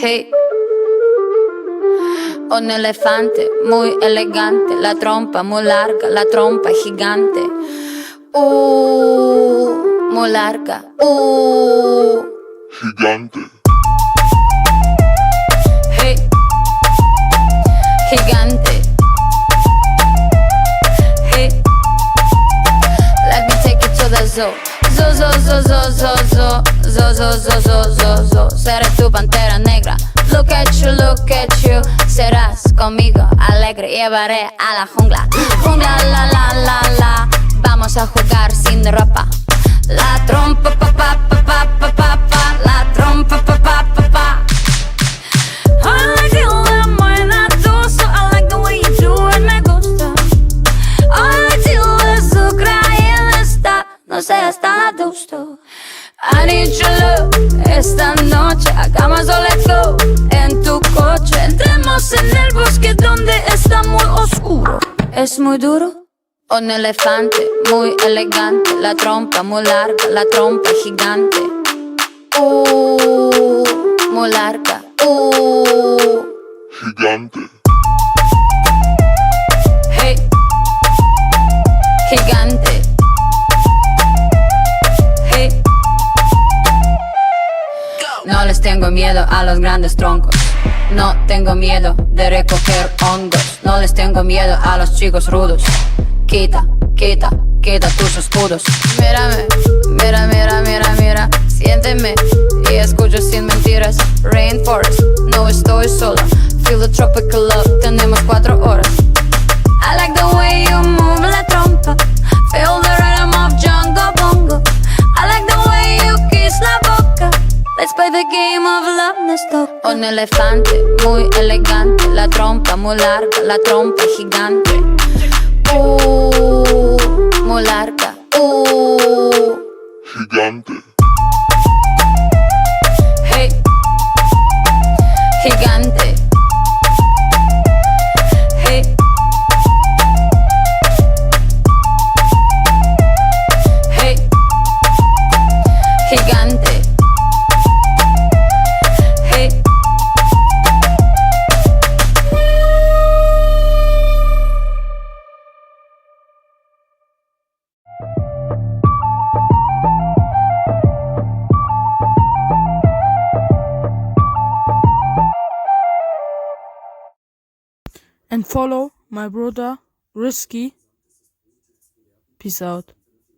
Hey, un elefante muy elegante, la trompa muy larga, la trompa gigante. Muy larga. Gigante. Hey, gigante. Hey, let me take you to the zoo. Zoo, zoo, zoo, zoo, zoo, zoo, zoo, zoo, zoo, zoo, zoo, zoo. Seré tu pantera negra. Look at you. Serás conmigo alegre, llevaré a la jungla. Jungla, la, la, la, la. Vamos a jugar sin ropa. La trompa, pa, pa, pa, pa, pa, pa, pa. La trompa, pa, pa, pa, pa. I like the way when I do so. I like the way you do it, me gusta. I like the way su crayera está. No seas tan adusto. I need your love. Esta noche hagamos o let's go. En tu coche entremos en el bosque donde está muy oscuro. Es muy duro. Un elefante muy elegante, la trompa muy larga, la trompa gigante. Muy larga. Gigante. Hey, gigante. Hey. No les tengo miedo a los grandes troncos. No tengo miedo de recoger hongos. No les tengo miedo a los chicos rudos. Quita tus escudos. Mírame, mira. Siénteme y escucho sin mentiras. Rainforest, no estoy sola. Feel the tropical love, tenemos 4 horas. I like the way you move la trompa. Feel the rhythm of Jungle Bongo. I like the way you kiss la boca. Let's play the game of love, nos toca. Un elefante muy elegante, la trompa muy larga, la trompa gigante. Muy larga. Gigante. Hey, gigante. Hey, hey, gigante. Hey. And follow my brother Risky. Peace out.